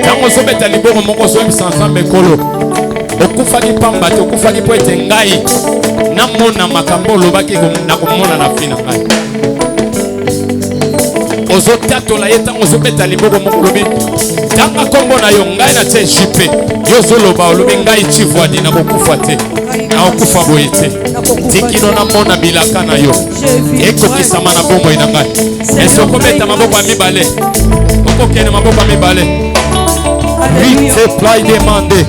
Tango sobeta liboko moko so bisanza mekolo. Okufaki pamba te okufaki po ete ngai na mona makambo lobaki na komona na fina ngai. Ozo tatola yeta ozo beta liboko moko lobi. Tanga kombo na yo ngai na te jipe. Yo zoloba lobi ngai chivwadi na kokufa te. Na okufa boye te. Tikino na mona bilaka na yo. Eko kisama na bombo ina ngai. Esoko beta maboko mibale. Okokene maboko mibale. Multiply demandé.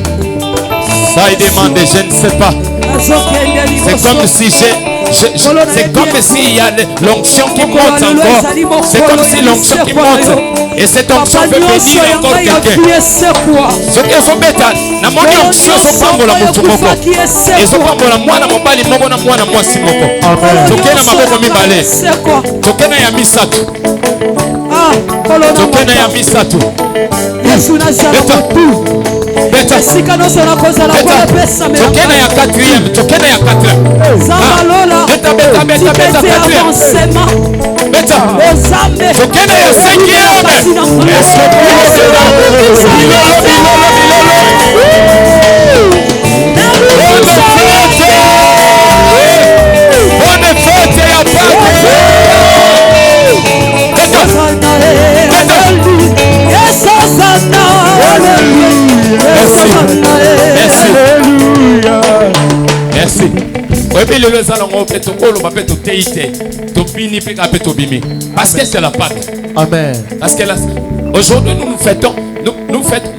Ça est demandé, je ne sais pas. C'est comme si c'est comme s'il y a l'onction qui monte encore. C'est comme si l'onction qui monte. Et cette onction fait bénir encore quelqu'un. Ce qui est son bêta, na mon onction sont pas la mutumoko. Et sont pas la moi na mobali moko na moi na moi si moko. Tokena maboko mibale. Tokena ya misatu. Tokena ya misatu. Yesu na zala tout. Sika no sona koza la kwa pesa me. Tokena ya quatrième, tokena ya quatrième. Zambalola. Beta quatrième. Beta. Ozambe. Tokena ya cinquième. Bonne fête ya Pâques. Merci. Parce que c'est la Pâque. Amen. Parce que aujourd'hui nous fêtons,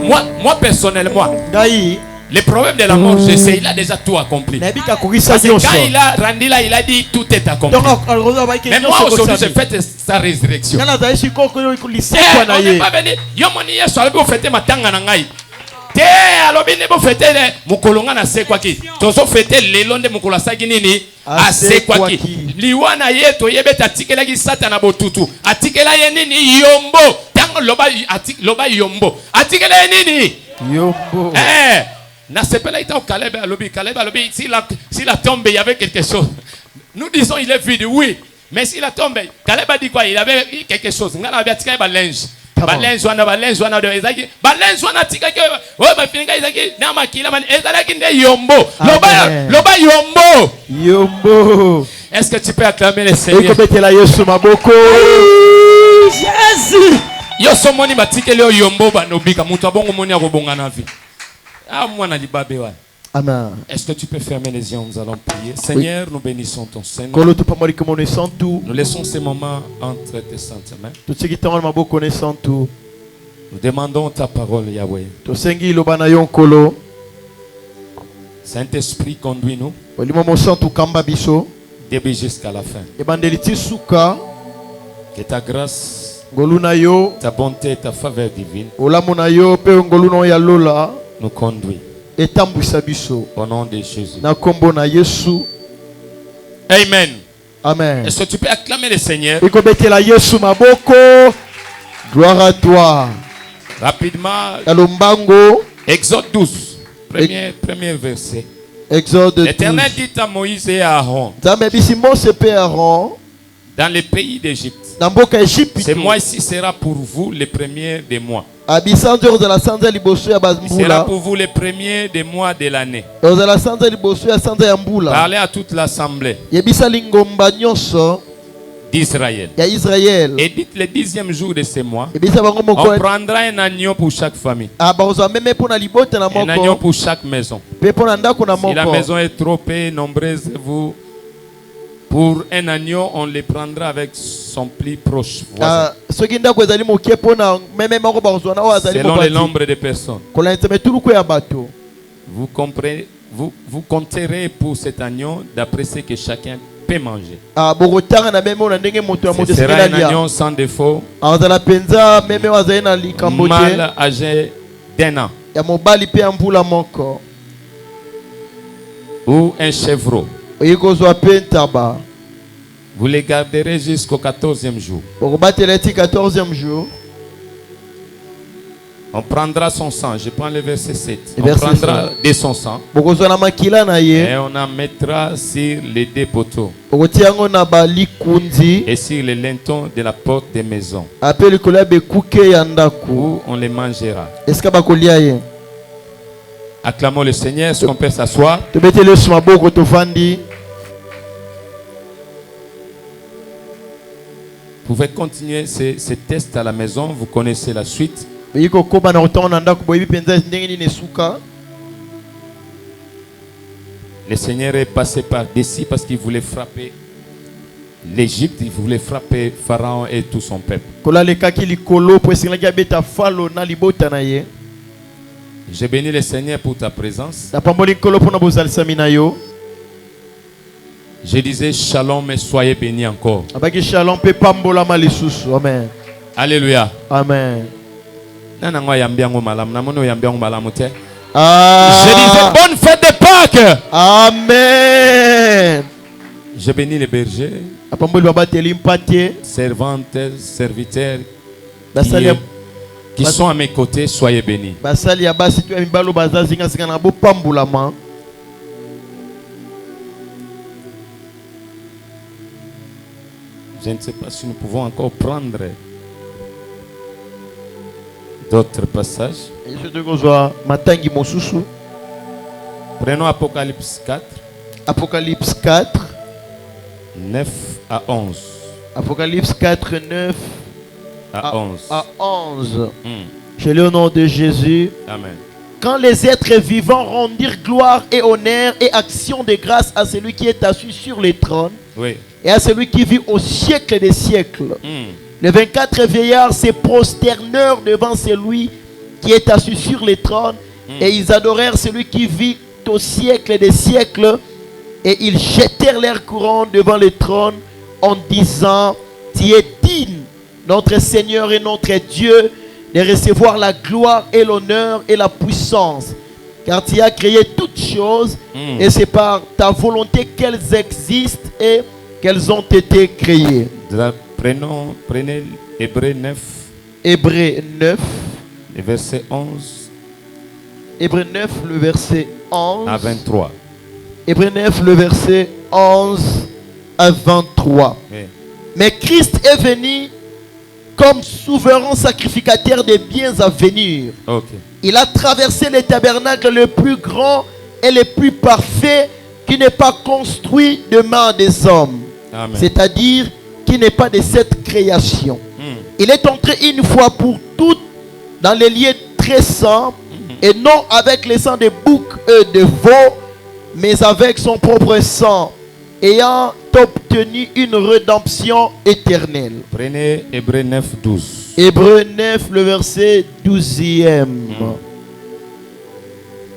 moi personnellement, le problème de la mort, il a déjà tout accompli. Parce que quand il a rendu là, il a dit tout est accompli. Mais moi aujourd'hui, je fête sa résurrection. On n'est pas venu. Yomoni yeso vous fêter ma tanga na ngai. Te alobi ne bo fêter mukolonga na se kwa ki. Tozo fêter lelo nde mukola saki nini? Ase kwa ki. Liwana yeto yebeta tikela ki satana botutu. Atikela ye nini yombo. Tango loba yombo. Atikela ye nini? Yombo. Na sepela ita Caleb alobi s'il a tombé il y avait quelque chose. Nous disons il est vide, oui. Mais s'il a tombé, Caleb a dit quoi? Il avait quelque chose. Ngana avait tika balinge. Balinge wana de ezaki. Balinge wana tika ke ouais ba fininga ezaki na makila man ezalaki nde yombo. Loba yombo. Yombo. Est-ce que tu peux acclamer le Seigneur? Ekobetela Yesu maboko. Jésus. Yo somoni batikele yo yombo banobika mutu abongo moni akobonga na vie. Ah moi na libabe wa. Amen. Est-ce que tu peux fermer les yeux? Nous allons prier. Seigneur, nous bénissons ton Seigneur. Nous laissons ces moments entre tes saintes mains. Nous demandons ta parole, Yahweh. Saint-Esprit, conduis-nous. Début jusqu'à la fin. Que ta grâce, ta bonté et ta faveur divine nous conduisent. Au nom de Jésus. Amen. Amen. Est-ce que tu peux acclamer le Seigneur? Gloire à toi. Rapidement. Exode 12. Premier verset. Exode 12. L'Éternel dit à Moïse et à Aaron. Dans le pays d'Égypte. Ce mois-ci sera pour vous le premier des mois. Sera pour vous le premier des mois de l'année. Parlez à toute l'assemblée d'Israël. Et dites le 10e jour de ce mois, on prendra un agneau pour chaque famille. Un agneau pour chaque maison. Si la maison est trop peu nombreuse, vous, pour un agneau, on le prendra avec son plus proche voisin. Selon le nombre de personnes. Vous compterez pour cet agneau d'après ce que chacun peut manger. Ce sera un agneau sans défaut, mâle âgé d'1 an. Ou un chevreau. Vous les garderez jusqu'au 14e jour. On prendra son sang. Je prends le verset 7. Et On verset prendra de son sang bokozwa na makila na et ye on en mettra sur les deux poteaux bokotia yango na balikundi et sur les lintons de la porte des maisons ape likolo ya bekuke ya ndako où on les mangera. esika bakolia ye. Acclamons le Seigneur. Est-ce qu'on peut s'asseoir? tobeteli yesu maboko tovandi. Vous pouvez continuer ces tests à la maison. Vous connaissez la suite. boyi kokoba na kotonga na ndako boyebi mpenza ndenge nini esuka. Le Seigneur est passé par d'ici parce qu'il voulait frapper l'Égypte, il voulait frapper Pharaon et tout son peuple. kolalekaki likolo po esengelaki abeta falo na libota na ye. Je bénis le Seigneur pour ta présence. napamboli nkolo mpona bozalisami na yo. Je disais shalom et soyez bénis encore. abaki shalom mpe pambolama lisusu. Amen. Alléluia. Amen. Nanango yambi yango malamu. Namono yambi yango malamu te. Ah. Je disais bonne fête de Pâques. Amen. Je bénis les bergers, apamboli babateli mpate servantes, serviteurs basali qui sont à mes côtés. Soyez bénis. basali ya basi to ya mibalo baza zingazinga na bopambulama. Je ne sais pas si nous pouvons encore prendre d'autres passages. yesu tokozwa matangi mosusu. Prenons Apocalypse 4, Apocalypse 4. 9 à 11. Apocalypse 4, 9 À 11. à 11. Hmm. Je lis au nom de Jésus. Amen. Quand les êtres vivants rendirent gloire et honneur et action de grâce à celui qui est assis sur les trônes Oui. et à celui qui vit au siècle des siècles, Hmm. les 24 vieillards se prosternèrent devant celui qui est assis sur les trônes et ils adorèrent celui qui vit au siècle des siècles et ils jetèrent leurs couronnes devant le trône en disant: Tu es digne, notre Seigneur et notre Dieu, de recevoir la gloire et l'honneur et la puissance, car tu as créé toutes choses et c'est par ta volonté qu'elles existent et qu'elles ont été créées. Prenez Hébreux 9, Hébreux 9. le verset 11 Hébreux 9, le verset 11. à 23. Hébreux 9, le verset 11 à 23. Oui. Mais Christ est venu comme souverain sacrificateur des biens à venir. Ok. Il a traversé le tabernacle le plus grand et le plus parfait qui n'est pas construit de main des hommes. Amen. C'est-à-dire qui n'est pas de cette création. Hmm. Il est entré une fois pour toutes dans les lieux très saints et non avec le sang de boucs et de veaux, mais avec son propre sang, ayant obtenu une rédemption éternelle. Prenez Hébreux 9, 12. Hébreux 9, le verset 12e.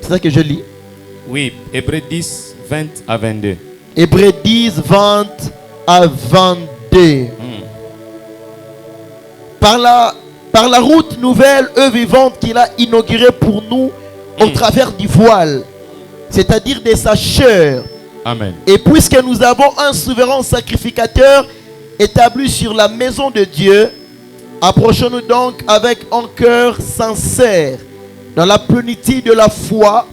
C'est ça que je lis. Oui, Hébreux 10, 20 à 22. Hébreux 10, 20 à 22. Par la route nouvelle, vivante qu'il a inaugurée pour nous au travers du voile, c'est-à-dire de sa chair. Amen. Et puisque nous avons un souverain sacrificateur établi sur la maison de Dieu, approchons-nous donc avec un cœur sincère, dans la plénitude de la foi,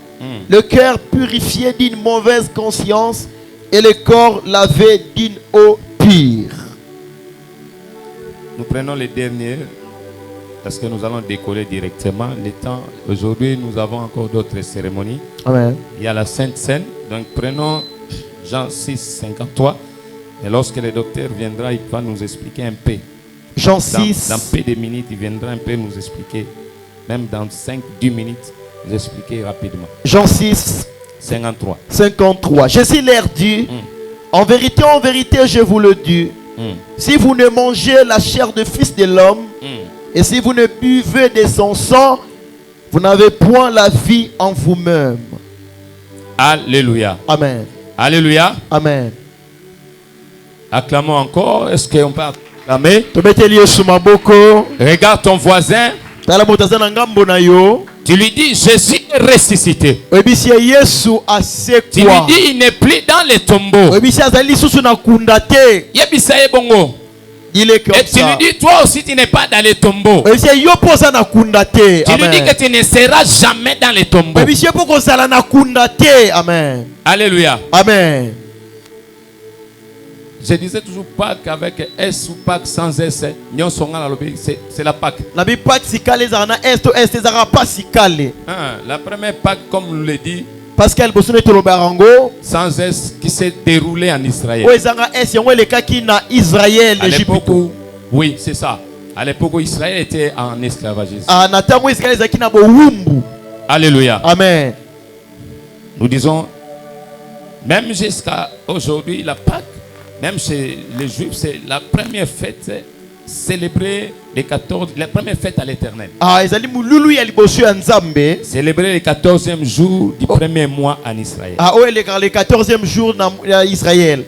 le cœur purifié d'une mauvaise conscience et le corps lavé d'une eau pure. Nous prenons les derniers parce que nous allons décoller directement. Le temps, aujourd'hui, nous avons encore d'autres cérémonies. Amen. Il y a la Sainte Seine. Donc prenons Jean 6, 53. Et lorsque le docteur viendra, il va nous expliquer un peu. Jean 6. Dans peu de minutes, il viendra un peu nous expliquer. Même dans 5-10 minutes, nous expliquer rapidement. Jean 6, 53. 53. Jésus leur dit: en vérité, je vous le dis, si vous ne mangez la chair du Fils de l'homme, et si vous ne buvez de son sang, vous n'avez point la vie en vous-même. Alléluia. Amen. Alléluia. Amen. Acclamons encore. Est-ce qu'on peut acclamer? Regarde ton voisin. Tu lui dis: Jésus est ressuscité. Tu lui dis: il n'est plus dans les tombeaux. Yebisa ye bongo. Dis-le comme Et tu lui ça. dis, toi aussi, tu n'es pas dans les tombeaux. Monsieur, yo posa na kunda te. Tu lui dis Amen. que tu ne seras jamais dans les tombeaux. Monsieur, poko zala na kunda te. Amen. Alléluia. Amen. Je disais toujours Pâques avec S ou Pâques sans S. C'est la Pâques. Na bi Pâques sikale zana esto este zara pas sikale. La première Pâques, comme nous le dit, Pascal bosone to lobarango. sans S, qui s'est déroulée en Israël. O ezanga es yango le kaki na Israël À l'époque Égypte. où, oui, c'est ça. À l'époque où Israël était en esclavagisme. Ah na tango Israël zaki na bo wumbu. Alléluia. Amen. Nous disons, même jusqu'à aujourd'hui, la Pâques, même chez les Juifs, c'est la première fête célébrée les 14, la première fête à l'Éternel. Ah ezali mululu ya liboso ya Nzambe. Célébrer le 14e jour du premier mois en Israël. Ah o le 14e jour na Israël.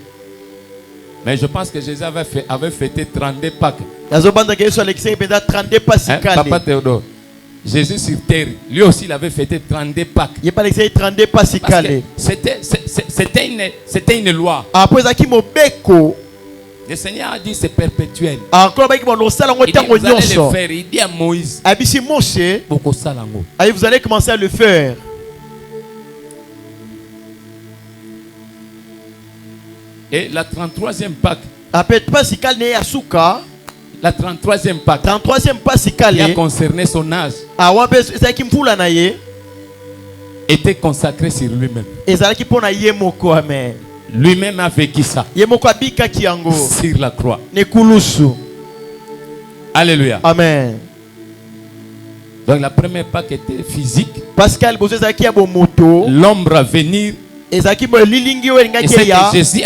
Mais je pense que Jésus avait fêté 32 Pâques. Yazo banda ke Yesu alexei penda 32 pas Hein, sikale. Papa Théodore, Jésus sur terre, lui aussi il avait fêté 32 Pâques. Ye pas alexei 32 pas Parce que sikale. c'était une loi. Après zaki mobeko. Le Seigneur a dit c'est perpétuel. Encore ba ki bon sala ngo Il dit tango vous allez le nyonso. faire. Il dit à Moïse, Abisi Moshe, Boko Salango. allez vous allez commencer à le faire. Et la 33e Pâques, Après pas sikale ne asuka. la 33e Pâques, 33e pas qui a sikale. concerné son âge, Ah wa be zaki mpula na ye. était consacré sur lui-même. Ezalaki pona ye moko amen. Lui-même a vécu ça Ye moko abika ki yango. sur la croix. Ne kulusu. Alléluia. Amen. Donc la première Pâques était physique. Pascal bozo zaki ya bo moto. L'ombre à venir, Ezaki bo lilingi we et ngaki ce ya. que Jésus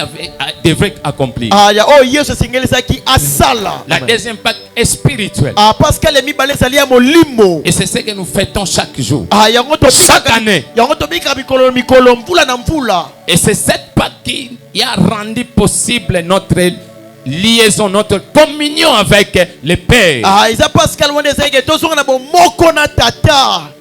devrait accomplir. Ah ya oh Yesu singeli zaki asala. La Amen. deuxième Pâques est spirituelle. Ah Pascal mi bale zali ya molimo. Et c'est ce que nous fêtons chaque jour. Ah yango to Chaque année. yango to bika mikolo mikolo mvula na mvula. Et c'est cette Pâques qui a rendu possible notre liaison, notre communion avec le Père. Ah isa Pascal wende zeke to songa na bo moko na tata.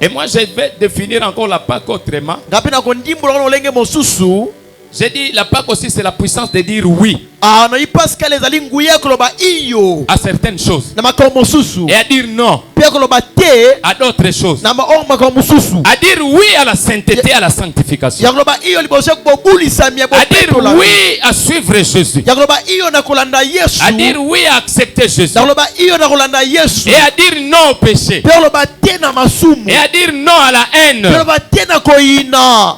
Et moi, je vais définir encore la Pâques autrement. Ngapi na kondimbola no lenge mosusu. J'ai dit la Pâques aussi, c'est la puissance de dire oui Ah no i Pascal ezali nguya koloba iyo. à certaines choses Na makombo mosusu. et à dire non Pe koloba te à d'autres choses. na makombo mosusu. À dire oui à la sainteté, à la sanctification. Ya koloba iyo liboso ko bulisa mi bo. À dire oui à suivre Jésus. Ya koloba iyo na kolanda Yesu. À dire oui à accepter Jésus. Ya koloba iyo na kolanda Yesu. Et à dire non au péché. Pe koloba te na masumu. Et à dire non à la haine. Pe koloba te na koina.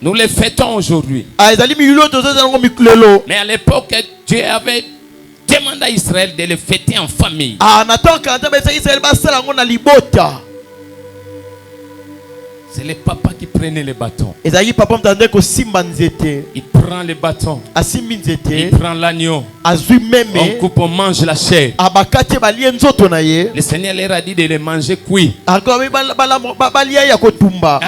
Nous les fêtons aujourd'hui. Ah ezali mililo to zango miklelo. Mais à l'époque, Dieu avait demandé à Israël de les fêter en famille. Ah nataka kanta besa Israël basala ngo na libota. C'est les papas qui prenaient les bâtons. Ezali papa mtande ko simba nzete. Il prend les bâtons. Asimbi Il nzete. prend l'agneau. Azui On meme. coupe, on mange la chair. Abakate balie nzoto na ye. Le Seigneur leur a dit de les manger cuits. Encore balia ya kotumba.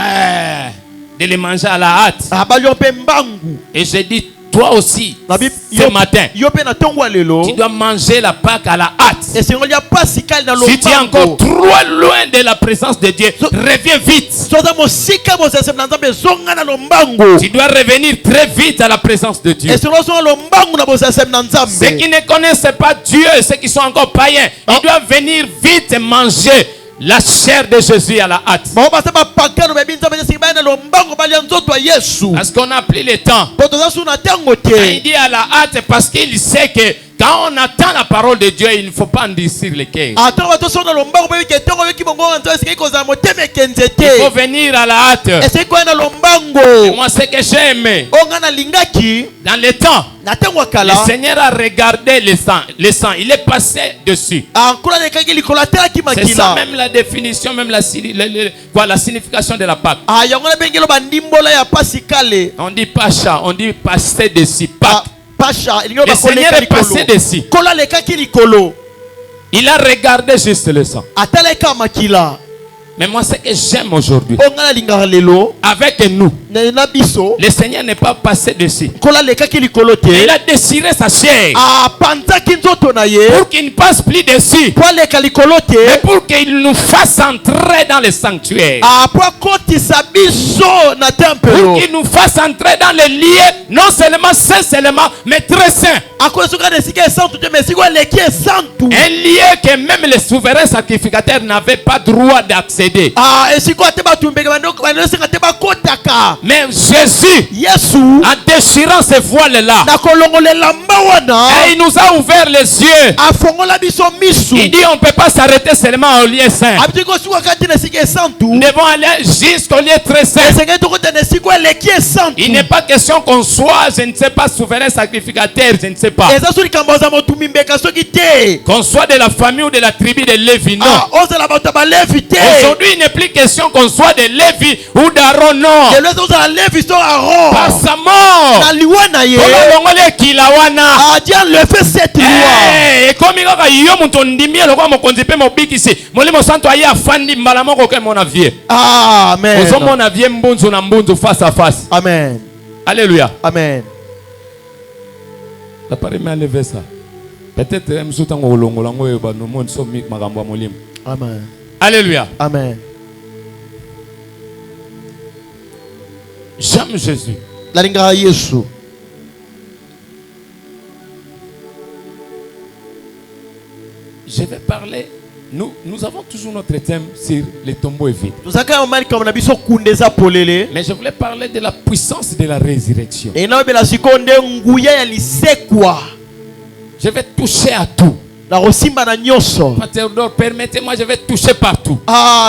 De les manger à la hâte. Abali mpe mbangu. Et j'ai dit, toi aussi, Nabi ce matin, yo pe na tongo lelo. tu dois manger la Pâque à la hâte. Et c'est ya pasikal na Si tu es encore lombango. trop loin de la présence de Dieu, reviens vite. Soza mosika bo sese na nzambe zonga na lombango. Tu dois revenir très vite à la présence de Dieu. Et c'est lorsque lombango na bo sese na nzambe. Ceux qui ne connaissent pas Dieu, ceux qui sont encore païens, ils doivent venir vite et manger la chair de Jésus à la hâte. Ba ba saba pakano be binza be sibana lombango bali nzoto ya Yesu. Parce qu'on a pris le temps. Poto za suna tango Quand il te. dit à la hâte, parce qu'il sait que quand on attend la parole de Dieu, il ne faut pas endurcir les cœurs. Ata ba to sona lombango be ke tongo be ki bongo nzo sike ko za moteme Il faut kenzete. venir à la hâte. Et c'est quoi na Et lombango? moi, ce que j'ai aimé, Onga na lingaki dans le temps, na tango le kala. Seigneur a regardé le sang. Le sang, il est passé dessus. Ankula ne kaki likola tela ki C'est ça makila. même la définition, même la signification de la Pâque. Ah yango na bengelo bandimbola ya pasikale. On dit pacha, on dit passer dessus. Ah, Pâque. Pasha, il y a Le Seigneur est passé dessus. Kola le kaki likolo. Il a regardé juste le sang. Ataleka makila. Mais moi, ce que j'aime aujourd'hui, ongala lingaka lelo avec nous, na biso le Seigneur n'est pas passé dessus. kola lekaki likolo te Il a déchiré sa chair apanzaki nzoto na ye pour qu'il ne passe plus dessus, po aleka likolo mais te pour qu'il nous fasse entrer dans le sanctuaire. po akotisa biso na Pour tempelo qu'il nous fasse entrer dans le lieu, non seulement saint seulement, mais très saint. akosuka na esika esantu te mais sikoyo eleki esantu Un lieu que même les souverains sacrificateurs n'avaient pas droit d'accéder. esikoyo te batumbeki bandosenga te bakotaka Mais Jésus, yesu en déchirant ces voiles-là, na kolongolela mba wana et il nous a ouvert les yeux. afongola biso misu Il dit on ne peut pas s'arrêter seulement au lieu saint. abiti kosuka te na esika esantu Nous devons aller jusqu'au lieu très saint. esengeli tokota na esika eleki esantu Il n'est pas question qu'on soit, je ne sais pas, souverain sacrificateur, je ne sais pas. eza so likambo aza motumi mbeka soki te Qu'on soit de la famille ou de la tribu de Lévi, non. ozala bato ya balevi te Aujourd'hui, il n'est plus question qu'on soit de Lévi ou d'Aaron, non. lelo eza ozala levi so aron Par sa mort, na liwa na ye olongoli ekila wana. adi enlevé cette loi Ekomi kaka yo moto ndimi eloko mokonzi mpe mobikisi molimo santo aye afandi mbala moko ke mona vie amen ozomona vie mbunzu na mbunzu face à face. amen Alléluia. amen La parole m'a levé ça. Peut-être que tango olongola ngoyo ba no monde so mi makambo ya molimo. amen Alléluia. amen J'aime Jésus. nalingaka yesu Je vais parler. Nous avons toujours notre thème sur les tombeaux vides. tozalaka ya malikamo na biso kunda eza polele Mais je voulais parler de la puissance de la résurrection. enayobela sikoyo nde nguya ya lisekwa Je vais toucher à tout. na kosimba na nyonso Théodore, permettez-moi, je vais toucher partout.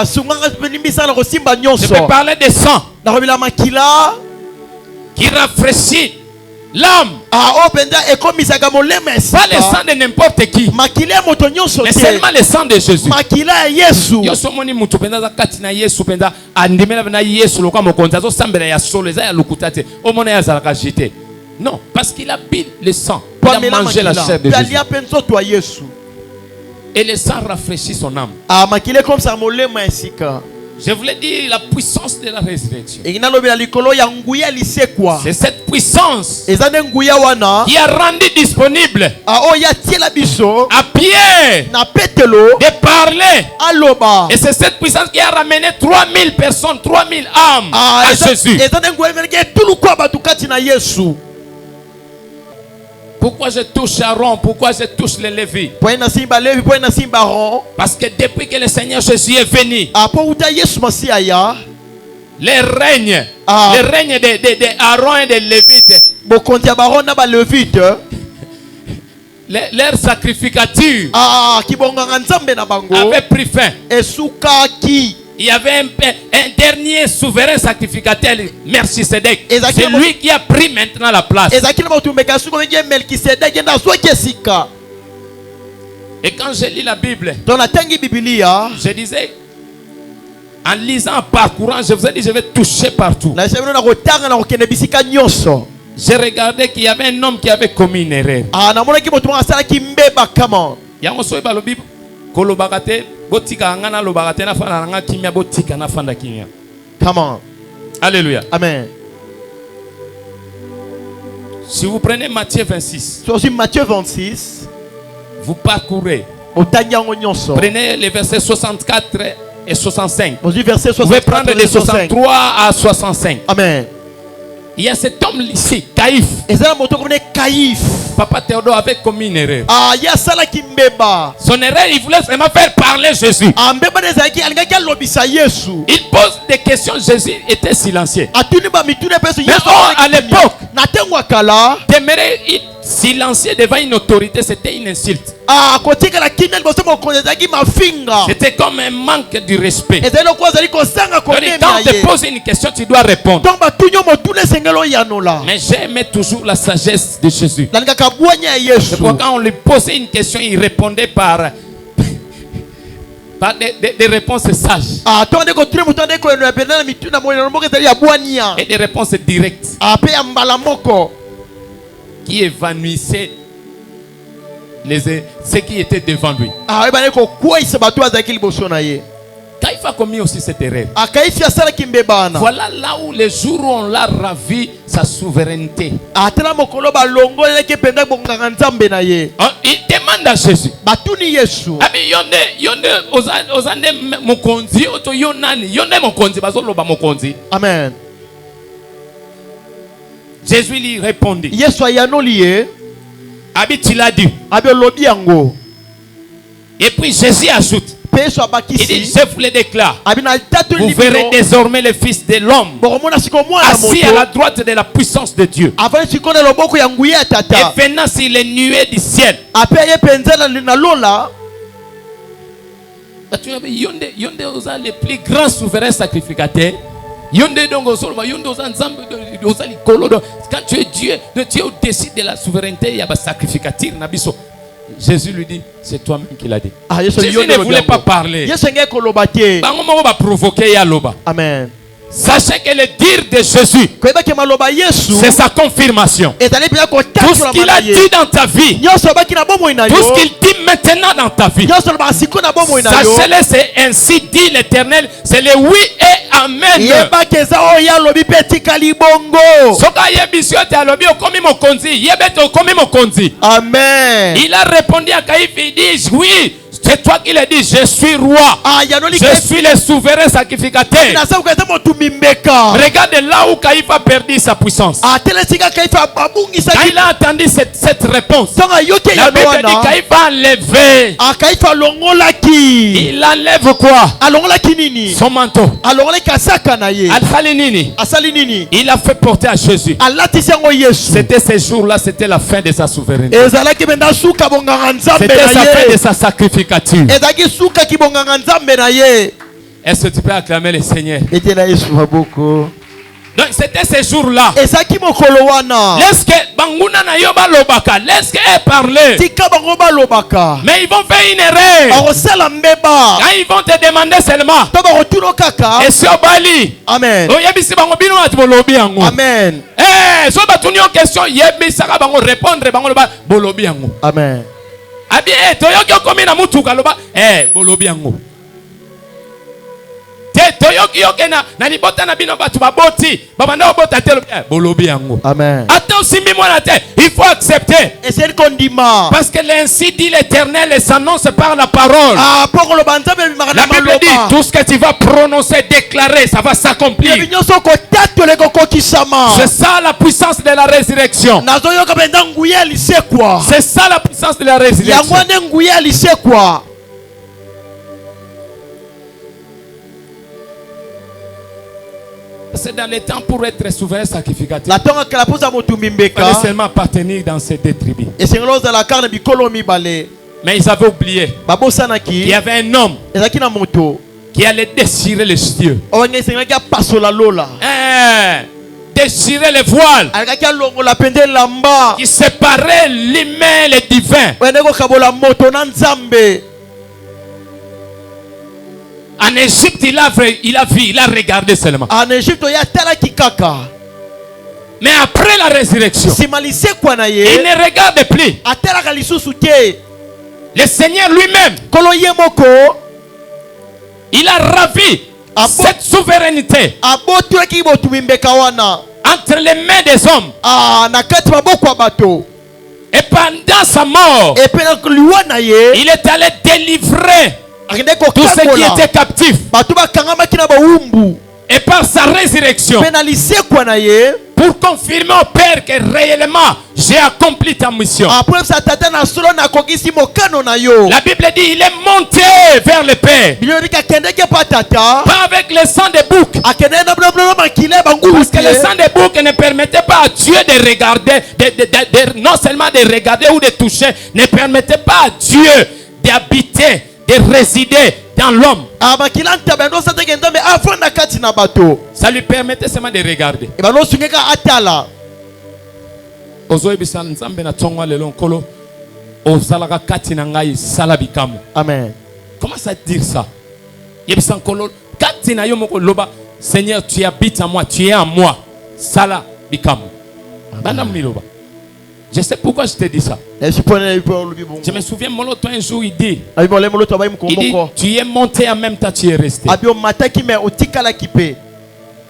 sunganga limbisa na kosimba Je nyonso vais parler des sangs na kobela makila qui rafraîchit l'âme. oyo mpenza ekomisaka molema ya Pas le sika sang de n'importe qui, makila ya moto nyonso mais te seulement le sang de Jésus. makila ya yesu Yo somoni mutu penza za kati na Yesu penza andimela na Yesu lokwa mokonzi azo sambela ya solo eza ya lukuta te. Omona ya zalaka jeté. Non, parce qu'il a bu le sang. Il a mangé la chair de Jésus. alia mpe nzoto ya yesu Et le sang rafraîchit son âme. makila ekomisaka molema ya sika Je voulais dire la puissance de la résurrection. elingi nalobela likolo ya nguya ya lisekwa C'est cette puissance eza nde nguya wana qui a rendu disponible oyo atiela biso à Pierre na petelo de parler. aloba Et c'est cette puissance qui a ramené 3000 personnes, 3000 âmes à Jésus. eza nde nguya emelaki etuluku bato kati na yesu Pourquoi je touche Aaron? Pourquoi je touche les Lévis? po ye na simba levi po ye na simba aron Parce que depuis que le Seigneur Jésus est venu, po uta yesu masiya ya les règnes, les règnes de Aaron et de Lévites, bokonzi ya baron na balevite leur sacrificature kibonganga nzambe na bango avait pris fin. esukaki Il y avait un dernier souverain sacrificateur, Melchisedec. Et C'est lui qui a pris maintenant la place. ezalaki na motumbeka suku ndenge melkisedeki ende azwaki esika Et quand je lis la Bible, to natangi bibilia je disais, en lisant, en parcourant, je vous ai dit, je vais toucher partout. na sebino na kotanga na kokende bisika nyonso J'ai regardé qu'il y avait un homme qui avait commis une erreur. namonaki moto moko asalaki mbeba kama Yango soy balobi kolobaka te botika nga na lobaka te na fanda na nga kimia botika na fanda kimia. kama Alléluia. amen Si vous prenez Matthieu 26, soki Matthieu 26 vous parcourez. otangi yango nyonso Prenez les versets 64 et 65. ozwi verset Vous pouvez prendre 64 les 63 à 65. amen Il y a cet homme ici, Caïphe. eza na moto komone kaif Papa Théodore avait commis une erreur. ye asalaki mbeba Son erreur, il voulait vraiment faire parler Jésus. mbeba nde ezalaki alingaki alobisa yesu Il pose des questions, Jésus était silencieux. atuni bamituna mpe so Mais à l'époque, na ntango ya kala demeurer silencieux devant une autorité, c'était une insulte. kotikala kimia liboso mokonzi ezalaki mafinga C'était comme un manque de respect. ezali lokola azali kosanga Quand komemia on te ye pose une question, tu dois répondre. ntango batuni yo motuna esengeli oyanola Mais j'aimais toujours la sagesse de Jésus. nalingaka bwanya ya yesu C'est pourquoi quand on lui posait une question, il répondait par des réponses sages ntongo nde kotuna moto nde koyanola pena na mituna moyano moko ezali ya bwania et des réponses directes mpe ya mbala moko qui évanouissaient ceux qui étaient devant lui. oyebani kokweyisa bato oyo azalaki liboso na ye Caïphe Caïphe a commis aussi cette erreur. Akaïfi asala kimbebana. Voilà là où les jours où on l'a ravi sa souveraineté. Atala mokolo balongo leke penda bonganga nzambe na ye. Il demande à Jésus. Batuni Yesu. Abi yonde ozande mokonzi oto yonani yonde mokonzi bazoloba mokonzi. Amen. Jésus lui répondit. Yesu ayanoli ye. Abi tu l'as dit. Abi lobi yango. Et puis Jésus ajoute. Pe Yesu Il dit, abakisi. je vous le déclare. Abi na tatuli Vous verrez désormais le Fils de l'homme Boromona siko mwana assis à la moto. droite de la puissance de Dieu. Avant sikone loboko ya nguye Et tata. venant sur les nuées du ciel. Ape ye penza na lola. Yonde osa le plus grand souverain sacrificateur. Yonde donc yonde osa nzambe osa likolo. Quand tu es Dieu, tu es au-dessus de la souveraineté, il y a un sacrificateur nabiso. Jésus lui dit, c'est toi-même qui l'a dit. Jésus ne voulait pas parler. Yesu ngeke kolobate. Bango moko ba provoquer ya loba. Amen. Sachez que le dire de Jésus, Koyeba ke maloba Yesu. c'est sa confirmation. Etali pia ko Tout ce qu'il a dit dans ta vie, Nyoso baki na bomo ina yo. tout ce qu'il dit maintenant dans ta vie, Nyoso ba siko na bomo ina yo. sachez-le, c'est ainsi dit l'Éternel, c'est le oui et amen. Yeba keza oya lobi peti kalibongo. Soka yebisio te alobi okomi mokonzi, yebete okomi mokonzi. Amen. Il a répondu à Caïphe, il dit oui, c'est toi qui l'as dit, je suis roi. Yanoli Je suis le souverain sacrificateur. na sabu keza motumbi mbeka. Regarde là où Caïphe a perdu sa puissance. Atele sika kaifa babungisa Quand il a entendu cette réponse, tonga yoke la ya Bible dit noana. Caïphe a enlevé. Akaifa longolaki. Il enlève quoi? Alongolaki nini? Son manteau. Alongolaki asaka na ye. Alfali nini? Asali nini? Il a fait porter à Jésus. Alatisi yango Yesu. C'était ces jours-là, c'était la fin de sa souveraineté. Ezalaki benda suka bonganga nzambe C'était na sa fin de ye. sa sacrificature. Ezalaki suka ki bonganga nzambe na ye. Est-ce que tu peux acclamer le Seigneur? Etela Yesu maboko. Donc c'était ces jours-là. Ezalaki mokolo wana. Laisse que Banguna na yoba lobaka. Laisse qu'elle parle. Tika bango balobaka. Mais ils vont faire une erreur. Bakosala mbeba. Quand ils vont te demander seulement. To bakotuno kaka. Et si obali. Amen. Oyebisi bango bino ati bolobi yango. Amen. Eh, so batuni yo question yebisa ka bango répondre bango loba bolobi yango. Amen. Abi toyoki okomi na mutuka loba bolobi yango. Toyoki yoke na libota na bino batu baboti babanda obota te bolobi yango. Amen. Attends simbi mwana te, il faut accepter. Et c'est kondima. Parce que l'ainsi dit l'Éternel et s'annonce par la parole. Pokolo banza be La Bible dit tout ce que tu vas prononcer, déclarer, ça va s'accomplir. Binyoso ko tatole ko kokisama. C'est ça la puissance de la résurrection. Nazo yoka benda nguye lisekwa. C'est ça la puissance de la résurrection. Yangwane nguye lisekwa. C'est dans les temps pour être souverain sacrificateur. La tonga kala poza motumbi Il fallait mbeka. seulement appartenir dans ces deux tribus. Et c'est ngolo za la carne bikolo mibale. Mais ils avaient oublié Babosana qu'il y ki. avait un homme Ezaki na moto. qui allait déchirer les cieux. Owange sengaki pasola lola. Déchirer les voiles Alaki longola pende lamba. qui séparaient l'humain et le divin. Weneko kabola moto na nzambe. En Égypte, il a vu, il a regardé seulement. En Égypte ya tala kikaka. Mais après la résurrection, Simalise kwa na il ye. ne regarde plus. Atela kalisusu te. Le Seigneur lui-même, Kolo ye moko. il a ravi cette souveraineté Abotuaki botumbi mbeka wana. entre les mains des hommes. Na kati maboko ya bato. Et pendant sa mort, Et pena liwa na ye. il est allé délivrer Akende tous ceux qui kokabola. étaient captifs. Bato bakangamaki na bawumbu. Et par sa résurrection, Pena lisekwa na ye. pour confirmer au Père que réellement j'ai accompli ta mission. Après ça tata na solo na kokisi mokano na yo. La Bible dit il est monté vers le Père. Bilo bika kendeke pa tata. Pas avec le sang des boucs. Akende na blabla makile bangulu. Parce que le sang des boucs ne permettait pas à Dieu de regarder, non seulement de regarder ou de toucher, ne permettait pas à Dieu d'habiter, de résider dans l'homme. Abakilanta bendo sa teke ndombe afo na kati na bato. Ça lui permettait seulement de regarder. E bano sungeka atala. Ozoyebisa nzambe na tonga lelo nkolo ozalaka kati na ngai sala bikamu. Amen. Comment ça dire ça? Yebisa nkolo kati na yo moko loba Seigneur tu habites en moi, tu es en moi. Sala bikamu. Banda mniloba. Je sais pourquoi je te dis ça. Et je prenais le bon. Je me souviens, Moloto un jour, il dit, Abi mo le mo to ba im ko il dit, moko. tu es monté en même temps, tu es resté. Abi o mataki me otikala kipe.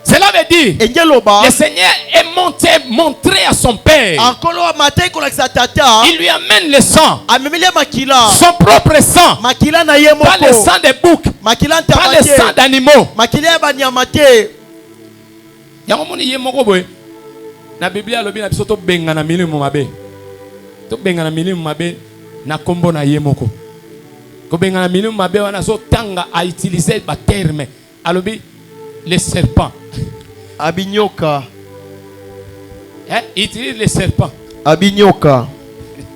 Cela veut dire, Engeloba. le Seigneur est monté, montré à son Père. Ankolo matai ko la tata. Il lui amène le sang, Amemele makila. son propre sang, Makila na ye moko. pas le sang des boucs, Makila pas le sang ntamate. d'animaux. Makila ba nyamate. Yango moni ye moko boy. Na Biblia alobi na biso to benga na milimu mabe. To benga na milimu mabe na kombo na ye moko. Ko benga na milimu mabe wana so tanga a utiliser ba terme. Alobi les serpents. Abinyoka. Il utilise les serpents. Abinyoka.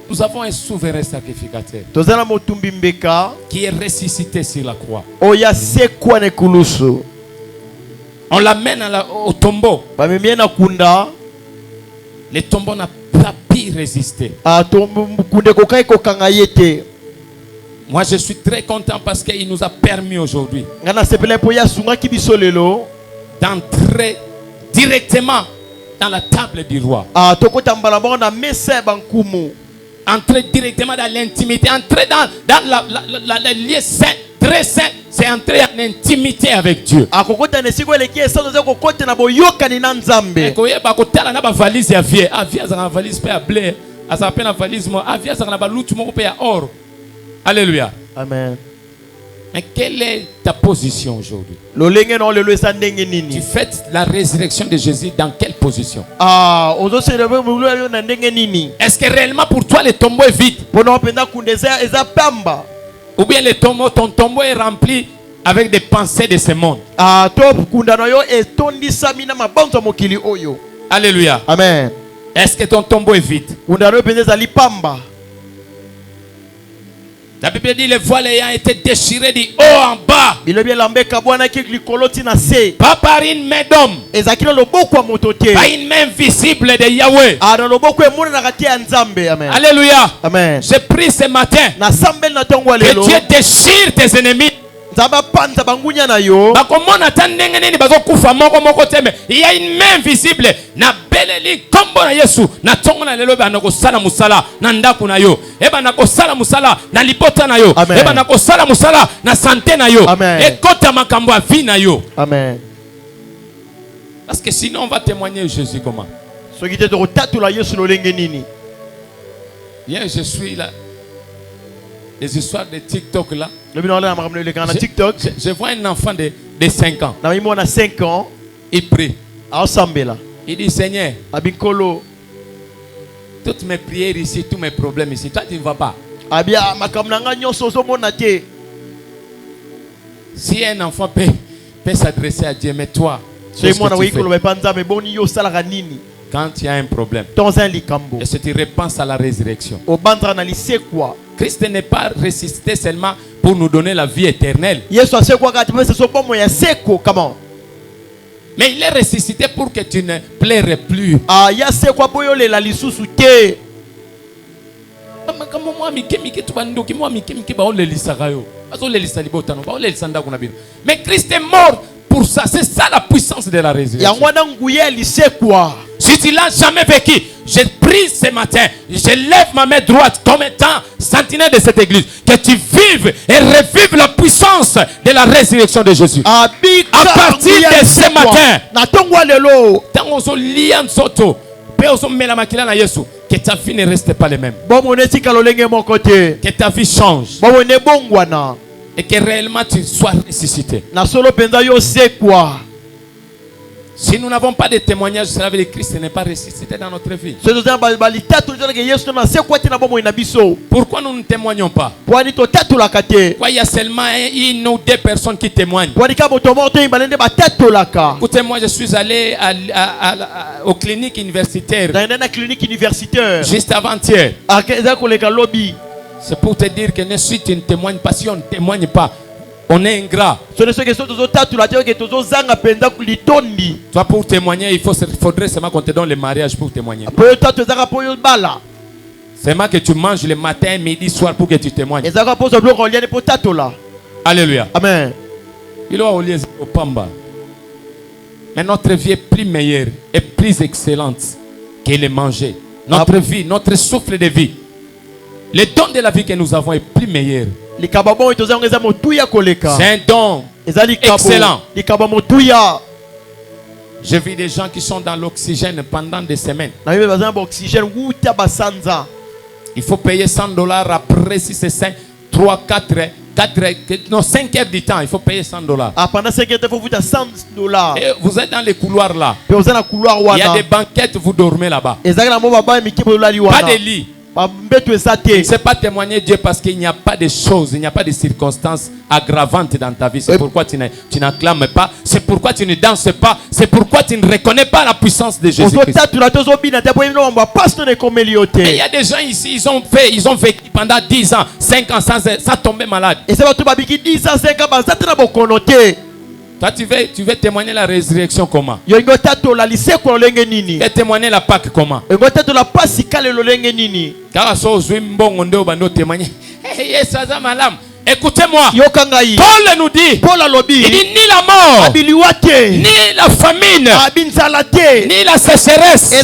Nous avons un souverain sacrificateur Tozana motumbi mbeka. qui est ressuscité sur la croix. Oya sekwa ne kulusu. On l'amène au tombeau. Bamemie na kunda. Le tombeau n'a pas pu résister. Kunde kokai kokanga yete. Moi je suis très content parce qu'il nous a permis aujourd'hui Ngana sepele po ya sunga kibiso lelo. d'entrer directement dans la table du roi. Tokota mbala bongo na mesa bankumu. Entrer directement dans l'intimité. Entrer dans le lieu saint, très saint. C'est entrer en intimité avec Dieu. Akokota nesiko eleki esanzo za kokota na boyoka ni na nzambe. Koyeba kotala na ba valise ya vie. Avia za na valise pe ya blé. Asa pe na valise mo. Avia za na ba lutu mo pe ya or. Alléluia. Amen. Mais quelle est ta position aujourd'hui? Lolenge no lelo esandenge nini. Tu fêtes la résurrection de Jésus dans quelle position? Ozo célébrer mulu yo na ndenge nini. Est-ce que réellement pour toi le tombeau est vide? Pono penda kundeza eza pamba. Ou bien ton tombeau est rempli avec des pensées de ce monde? To kunda no yo etondisa mina mabanzo mokili oyo. Alléluia. Amen. Est-ce que ton tombeau est vide? Kunda no penda zali pamba. La Bible dit les voiles ayant été déchirées du haut en bas. Bilobi lambeka bwana ki likoloti na se. Pas par une main d'homme. Ezakilo loboko wa motote. Pas une main visible de Yahweh. Na loboko emona na kati ya nzambe. Amen. Alléluia. Amen. Je prie ce matin Na sambel na tongo que lelo. Dieu déchire tes ennemis. Nzamba panza bangunya na yo. Bakomona ta ndenge nini bazokufa moko moko teme. Il y a une main visible. Na beleli kombo na Yesu. Na tongo na lelo bana kosala musala na ndaku na yo. Eba na kosala musala na libota na yo. Amen. Eba na kosala musala na santé na yo. Amen. Ekota makambo ya vie na yo. Amen. Parce que sinon on va témoigner Jésus comment? Soki te rotatula Yesu lolenge nini. Hier je suis là. Les histoires de TikTok là. Je vois un enfant de 5 ans. na 5 ans. Il prie. Asambela. Il dit Seigneur, Abinkolo. toutes mes prières ici, tous mes problèmes ici, toi tu ne vas pas. Abia makamnanga nyonso zomona te. Si un enfant peut s'adresser à Dieu, mais toi, C'est moi na wikolo bepanza me boni yo sala nini. quand il y a un problème, Dans un likambo. est-ce que tu repenses à la résurrection? Obandra na lisekwa. Christ n'est pas ressuscité seulement pour nous donner la vie éternelle. Yesu asekwa kati pese so pomo ya seko comment? Mais il est ressuscité pour que tu ne plairais plus. Ya sekwa boyo le la lisusu te. Mais Christ est mort pour ça. C'est ça la puissance de la résurrection. Yangwana nguye lisekwa. Si tu l'as jamais vécu, je prie ce matin, je lève ma main droite comme étant sentinelle de cette église, que tu vives et revives la puissance de la résurrection de Jésus. À partir de ce matin, que ta vie ne reste pas les mêmes. Que ta vie change. Et que réellement tu sois ressuscité. Si nous n'avons pas de témoignage, cela veut dire que Christ n'est pas ressuscité dans notre vie. Pourquoi nous ne témoignons pas? Pourquoi il y a seulement une ou deux personnes qui témoignent? Écoutez-moi, je suis allé aux cliniques universitaires juste avant-hier. C'est pour te dire que si tu ne témoignes pas, si on ne témoigne pas, on est ingrat. Toi, pour témoigner, il faudrait seulement qu'on te donne le mariage pour témoigner. Seulement que tu manges le matin, midi, soir pour que tu témoignes. Alléluia. Amen. Mais notre vie est plus meilleure et plus excellente que le manger Notre vie, notre souffle de vie. Le don de la vie que nous avons est plus meilleur. C'est un don excellent. J'ai vu des gens qui sont dans l'oxygène pendant des semaines. Il faut payer $100 après si c'est 5, 3, 4, 5 heures du temps. Il faut payer $100. Pendant 5 heures, il faut $100. Et vous êtes dans les couloirs là. Il y a des banquettes, vous dormez là-bas. Pas de lit. Je ne sais pas témoigner Dieu parce qu'il n'y a pas de choses, il n'y a pas de circonstances aggravantes dans ta vie. C'est pourquoi tu n'acclames pas, c'est pourquoi tu ne danses pas, c'est pourquoi tu ne reconnais pas la puissance de Jésus-Christ. Et il y a des gens ici, ils ont vécu pendant 10 ans, 5 ans sans tomber malade. Toi, tu veux témoigner la résurrection comment? Tu veux témoigner la Pâque comment? Car si vous témoigner, écoutez-moi. Paul nous dit, il dit ni la mort, ni la famine, ni la sécheresse, ni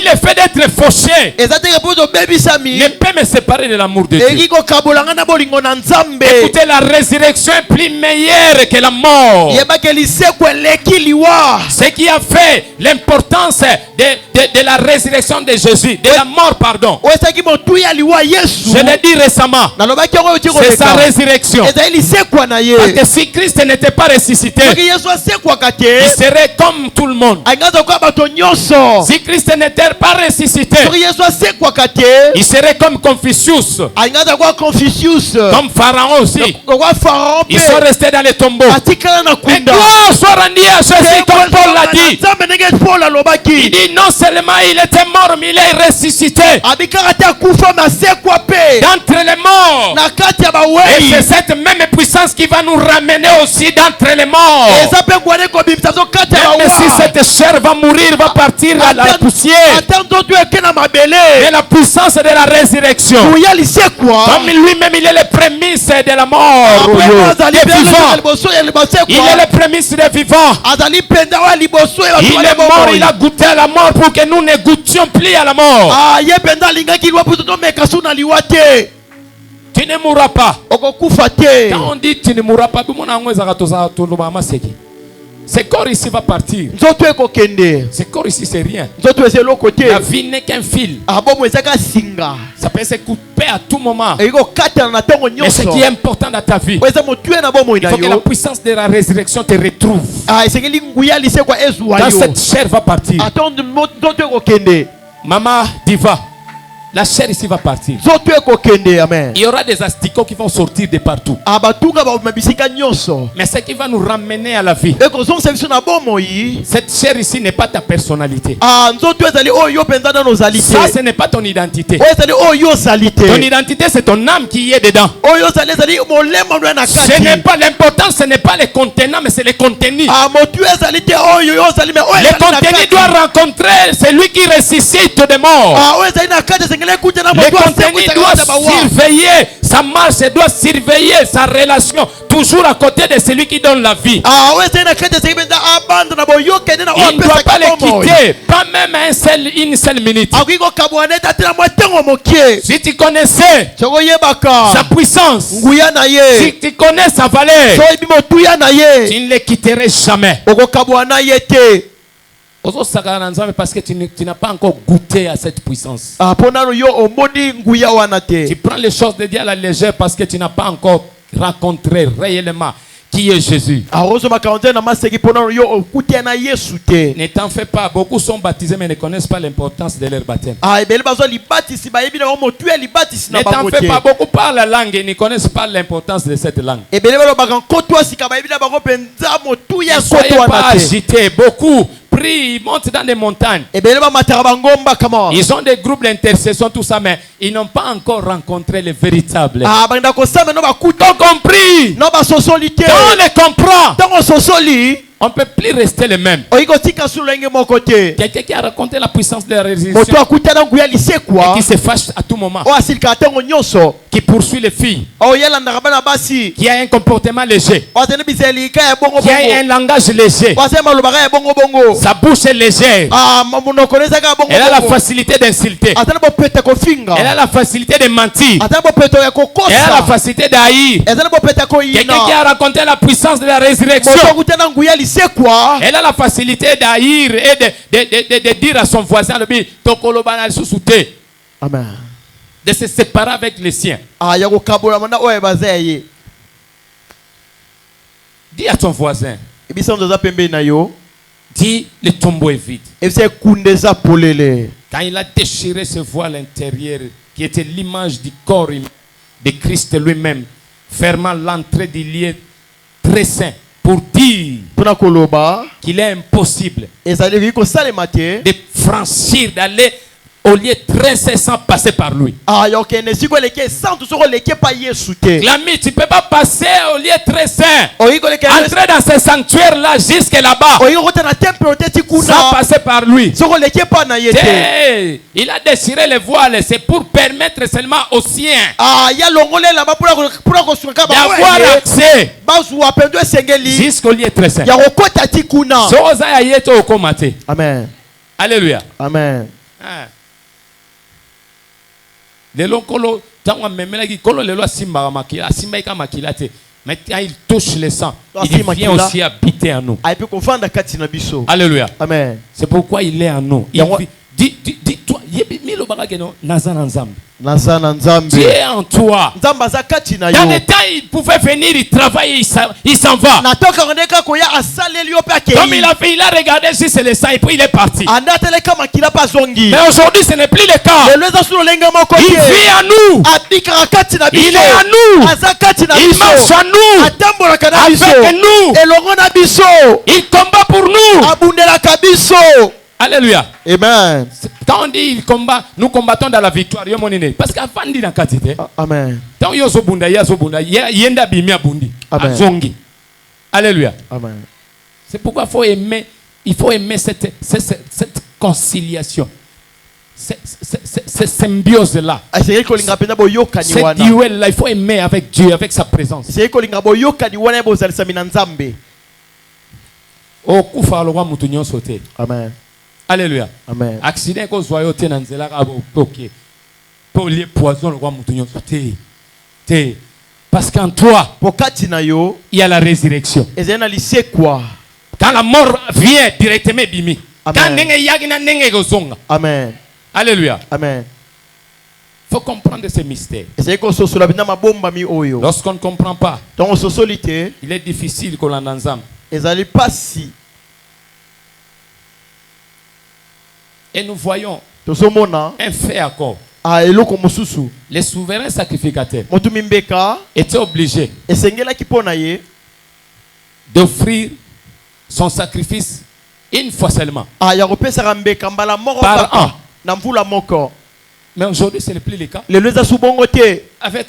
le fait d'être fauché ne peut me séparer de l'amour de Dieu. Écoutez, la résurrection est plus meilleure que la mort. Ce qui a fait l'importance de la résurrection de Jésus, de la mort, pardon. Je l'ai dit récemment. C'est sa résurrection. Parce que si Christ n'était pas ressuscité, il serait comme tout le monde. Si Christ n'était pas ressuscité, il serait comme Confucius, comme Pharaon aussi. Ils sont restés dans les tombeaux. Mais gloire soit rendue à Jésus, comme Paul l'a dit. Il dit non seulement il était mort, mais il est ressuscité d'entre les morts. Et c'est cette même puissance qui va nous ramener aussi d'entre les morts. Même si cette chair va mourir, va partir à la poussière, mais la puissance de la résurrection, comme lui-même il est le prémisse de la mort, des vivants. Il est le prémisse des vivants. Il est mort, il a goûté à la mort pour que nous ne goûtions plus à la mort. Tu ne mourras pas. Quand on dit tu ne mourras pas, ce corps ici va partir. Ce corps ici c'est rien. La vie n'est qu'un fil. Ça peut se couper à tout moment. Mais ce qui est important dans ta vie, il faut que la puissance de la résurrection te retrouve. Quand cette chair va partir, Maman Diva, la chair ici va partir. Il y aura des asticots qui vont sortir de partout. Mais ce qui va nous ramener à la vie, cette chair ici n'est pas ta personnalité. Ça, ce n'est pas ton identité. Ton identité, c'est ton âme qui est dedans. Ce n'est pas l'important, ce n'est pas le contenant, mais c'est le contenu. Le contenu doit rencontrer celui qui ressuscite des morts. Le contenu doit surveiller sa marche, doit surveiller sa relation, toujours à côté de celui qui donne la vie. Il ne doit pas le quitter, pas même une seule minute. Si tu connaissais sa puissance, si tu connais sa valeur, tu ne le quitterais jamais. Parce que tu n'as pas encore goûté à cette puissance. Tu prends les choses de Dieu à la légère parce que tu n'as pas encore rencontré réellement qui est Jésus. Ne t'en fais pas, beaucoup sont baptisés mais ne connaissent pas l'importance de leur baptême. Ne t'en fais pas, beaucoup parlent la langue et ne connaissent pas l'importance de cette langue. Ne soyez pas agités, beaucoup prient, ils montent dans des montagnes. Ils ont des groupes d'intercession, tout ça, mais ils n'ont pas encore rencontré le véritable. T'ont compris. On les comprend. On ne peut plus rester les mêmes. Quelqu'un qui a raconté la puissance de la résurrection et qui se fâche à tout moment, qui poursuit les filles, qui a un comportement léger, qui a un langage léger, sa bouche est légère, elle a la facilité d'insulter, elle a la facilité de mentir, elle a la facilité d'haïr. Quelqu'un qui a raconté la puissance de la résurrection, elle a la facilité d'haïr et de dire à son voisin Amen. de se séparer avec les siens. Dis à ton voisin, dis le tombeau est vide. Quand il a déchiré ce voile intérieur qui était l'image du corps de Christ lui-même, fermant l'entrée du lieu très saint, pour dire qu'il est impossible de franchir, d'aller au lieu très saint sans passer par lui. L'ami, tu ne peux pas passer au lieu très saint, entrer dans ce sanctuaire-là jusque là-bas, sans passer par lui. Il a déchiré les voiles, c'est pour permettre seulement aux siens d'avoir accès jusqu'au lieu très saint. Amen. Alléluia. Amen. Lelo kolo tango memela ki kolo lelo asimba makila asimba ika makila te, mais quand il touche le sang, il vient aussi habiter en nous. Alléluia. Amen. C'est pourquoi il est en nous. Dis-toi, Milo Bagageno, Nazan Nzambe. Dieu est en toi. Dans le temps, il pouvait venir, il travaille, il s'en va. Comme il a fait, il a regardé si c'est le sang et puis il est parti. Mais aujourd'hui, ce n'est plus le cas. Il vit en nous. Il est en nous. Il marche en nous. Avec nous. Il combat pour nous. Alléluia. Amen. Quand on dit il combat, nous combattons dans la victoire. Parce qu'avant de dire Amen. quand il y a Zobunda, yenda bimia bundi. Amen. Alléluia. Amen. C'est pourquoi il faut aimer cette conciliation. Cette symbiose-là. Cette duel-là, il faut aimer avec Dieu, avec sa présence. Amen. Alléluia. Amen. Accident ko zoyo te na nzela ka boke. Pour les poisons le roi moutonyo te. Parce qu'en toi, il y a la résurrection. Quand la mort vient directement bimi. Quand nenge yagina nenge go zonga. Amen. Alléluia. Amen. Faut comprendre ce mystère. Lorsqu'on ne comprend pas, il est difficile qu'on l'en ensemble. Et nous voyons un fait accord. Les souverains sacrificateurs étaient obligés d'offrir son sacrifice une fois seulement par an. Mais aujourd'hui, ce n'est plus le cas. Avec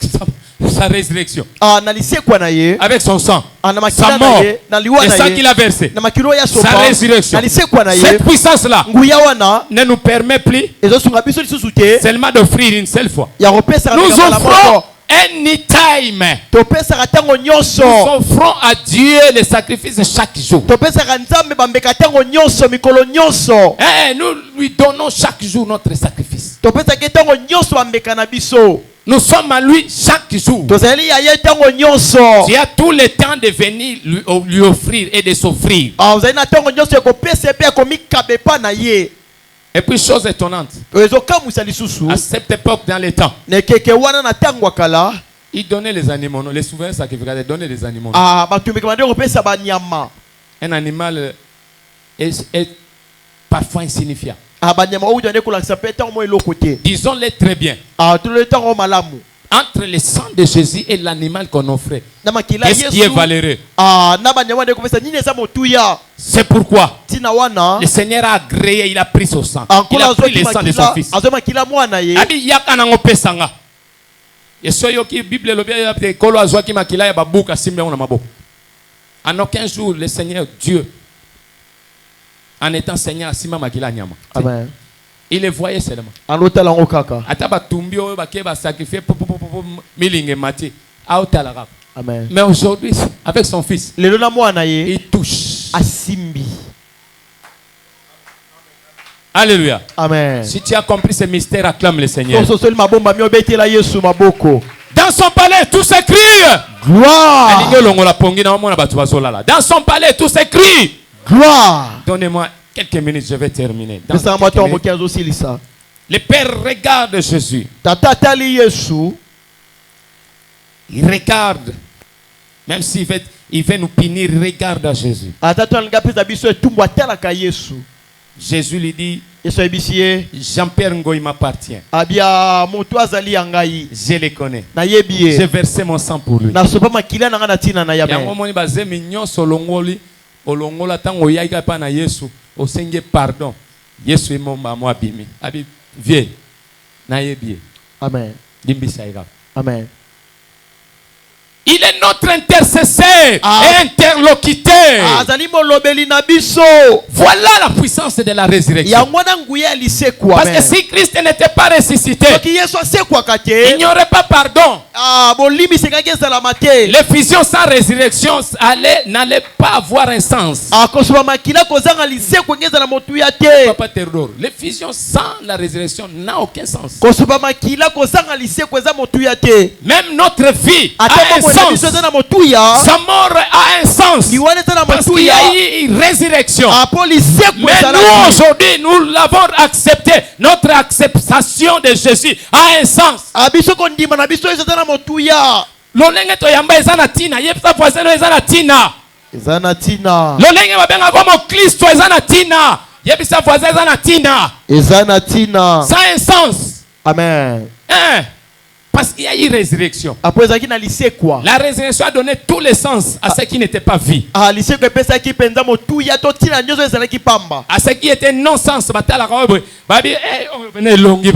sa résurrection, avec son sang, sa mort, le sang qu'il a versé, sa résurrection, cette puissance-là ne nous permet plus seulement d'offrir une seule fois. Nous offrons anytime. Nous offrons à Dieu le sacrifice chaque jour. Nous lui donnons chaque jour notre sacrifice. Nous sommes à lui chaque jour. Tu as tout le temps de venir lui offrir et de s'offrir. Et puis, chose étonnante, à cette époque dans les temps, ils donnaient les animaux, les souverains sacrificateurs donnaient les animaux. Un animal est parfois insignifiant. Disons-le très bien. Entre le sang de Jésus et l'animal qu'on offrait, qu'est-ce qui est valeureux? C'est pourquoi le Seigneur a agréé, il a pris son sang. Il a pris le sang de son fils. En aucun jour, le Seigneur Dieu en étant seigneur Sima Makila Nyama. Amen. Il les voyait seulement. Anota lango kaka. Ataba tumbio bake ba sacrifier milinge mati. Aotala. Amen. Mais aujourd'hui avec son fils, Le lona mwana ye il touche. asimbi. Alléluia. Amen. Si tu as compris ce mystère, acclame le Seigneur. Toso soli mabomba mi obetela Yesu maboko. Dans son palais, tout s'écrit. Gloire. Dans son palais, tout s'écrit. Gloire. Donnez-moi quelques minutes, je vais terminer. Dans Pesa quelques mato minutes, mokiazo silisa. le Père regarde Jésus. Tata tali Yesu. Il regarde. Même s'il veut, il veut nous punir, il regarde à Jésus. Atatu alanga pesa biso etumbu atalaka Yesu. Jésus lui dit, Yesu ebisie. Jean-Pierre Ngoï m'appartient. Abia moto azali yangai. Je le connais. Na yebiye. J'ai versé mon sang pour lui. Na sopa makila na ngana tina na Yango yamen. moni bazemi nyonso olongoli olongola tango yaika pa na Yesu osenge pardon. Yesu emomba mo abimi. Abi vie na yebie. Amen. Limbisa ira. Amen. Il est notre intercesseur Ah. et interlocuteur. Azali molobeli na biso. Voilà la puissance de la résurrection. Yango na nguya lisekwa. Parce que si Christ n'était pas ressuscité, Soki Yesu asekwa il kate. n'y aurait pas pardon. Ah, bolimi sekaki ezala mate. L'effusion sans résurrection n'allait pas avoir un sens. Ah, kosoba makila kozanga lisekwa ngeza na motu ya te. Papa terror. L'effusion sans la résurrection n'a aucun sens. Kosoba makila kozanga lisekwa eza motu ya te. Même notre vie a Ata un mo na biso sens. eza na motu ya. Sa mort a un sens. Liwana eza na Parce motu qu'il y ya. a eu une résurrection. Ah, po lisekwa Mais ezala. nous aujourd'hui, nous l'avons accepté. Notre acceptation de Jésus a un sens. Ah, biso kondima na biso eza na motu ya. Lolenge toyamba eza na tina. Yebisa voisin eza na tina. Eza na tina. Lolenge babenga comme Christ eza na tina. Yebisa voisin eza na tina. Eza na tina. Ça a un sens. Amen. Hein? Parce qu'il y a eu résurrection. Apo ezaki na lisekwa. La résurrection a donné tous les sens à ce qui n'était pas vie. Ah, lisekwa epesaki penza motu ya to tina nyoso ezalaki pamba. À ce qui était non-sens, babi longi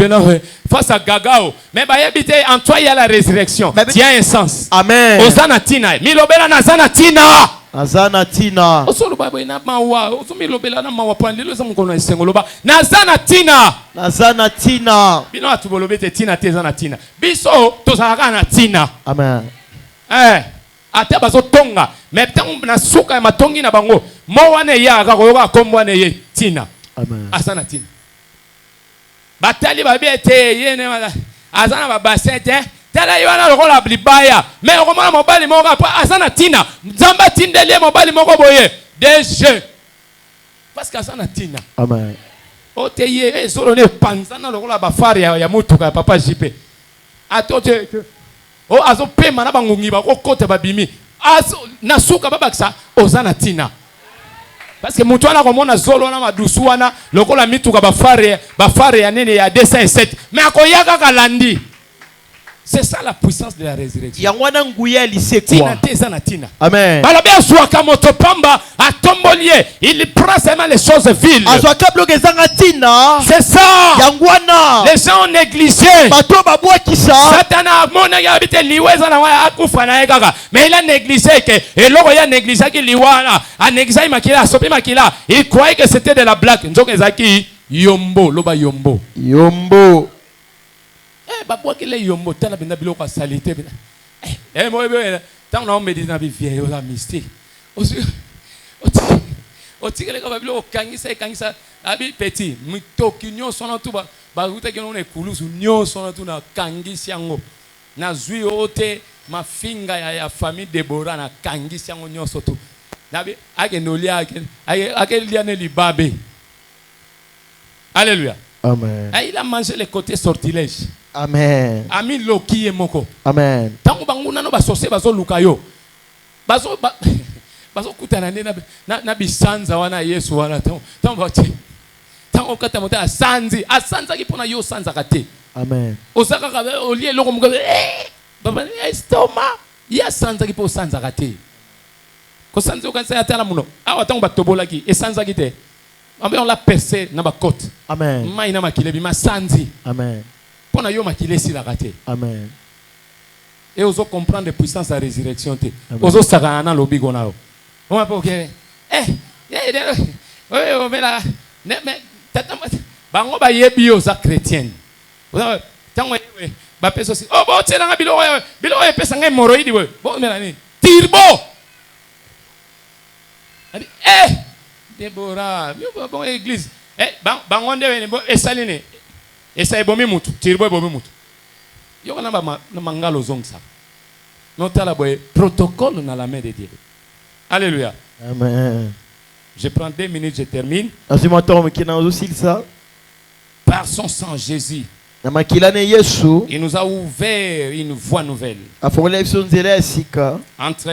face à Gagao. Mais en toi il y a la résurrection. Il y a un sens. Amen. Osana tina, milobela na zana tina. Azana tina. Osolo babo na mawa, osumilobela na mawa pandelo za mukono esengoloba. Na zana tina. Azana tina. Bino atubolobete tina te zana tina. Biso tozalaka na tina. Amen. Ate bazo tonga. Mais tango na suka ya matongi na bango. Mo wane ya kakoyoka kombo wane ye tina. Amen. Asana tina. Batali babete yene wala. Azana babassin te. Tala ywana lokola blibaya. Mais okomona mobali moko pa asana tina. Nzamba tindeli mobali moko boye. Déjà. Parce que asana tina. Amen. Oteye solo ne panzana lokola bafari ya mutuka ya papa JP. Atote. O azo pema na bangungi ba kokote babimi. Azo nasuka babakisa ozana tina. Parce que mutu wana komona zolo na madusu wana lokola mituka bafare ya nene ya 207 mais akoyaka kalandi. C'est ça la puissance de la résurrection. Yangwana nguya Tina lisekwa. te zana tina. Amen. Balabia swaka motopamba atombolier, il prend seulement les choses viles. Azwaka bloke zanga tina. C'est ça. Yangwana. Les gens ont négligé. Bato babwa kisa. Satana mona ya bite liweza na wa akufa na ekaka. Mais il a négligé que et loko ya négligé ki liwana, a négligé makila, sopi makila. Il croyait que c'était de la blague. Nzoke zaki yombo, loba yombo. Yombo. Babwa kile yombo tala bina biloko salite bina. Mo ebe tant na méditer na bi vieille la mystique. Otikele ka biloko kangisa abi petit mitoki nyonso na tuba ba utaki na ekulusu nyonso na tuna kangisi yango. Na zui ote mafinga ya famille Deborah na kangisi yango nyonso tu. Nabi ake nolia ake liane libabe. Alléluia. Amen. Il a mangé les côtés sortilèges. Amen. Ami loki moko. Amen. Tango banguna no basose bazo lukayo. Bazo kutana na bisanza wana Yesu wana tango kata mota asanza ki pona yo sanza kate. Amen. Osaka ka olie loko muko baba estoma ya sanza ki po sanza kate. Ko sanza okansa ya tala muno. Awa tango batobola ki esanza ki te. On l'a percé na ba côte. Amen. Maina makilebi masanzi. Amen. Pona yo makile si la kate. Amen. Et oso comprendre la puissance de la résurrection te. Oso sakana lobi gona. On va pas que oyo mela mais tata bango ba yebi yo za chrétienne tango yewe ba peso si oh bo tela nga bilo pesa nga hemorrhoïde we bo mela ni tirbo ali Deborah yo bon église bango ndewe bo esaline esa ebomi mutu tirbo ebomi mutu yo kana ba na mangalo zongsa notala boye protocole na la main de Dieu. Alléluia. Amen. Je prends 2 minutes, je termine. Par son sang, Jésus, il nous a ouvert une voie nouvelle entre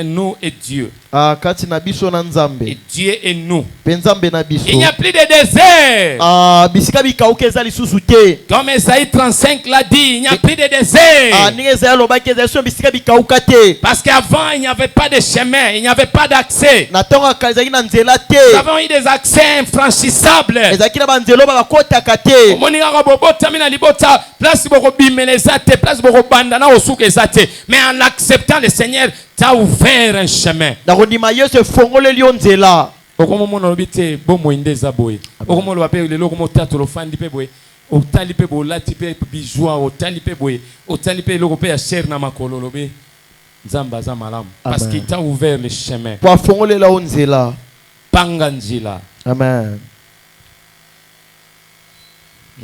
nous et Dieu. Et Dieu et nous. Il n'y a plus de désert. Comme Esaïe 35 l'a dit, il n'y a plus de désert. Parce qu'avant, il n'y avait pas de chemin, il n'y avait pas d'accès. Nous avons eu des accès infranchissables. Mais en acceptant le Seigneur, tu as ouvert un chemin. Parce qu'il t'a ouvert le chemin. Panganjila. Amen.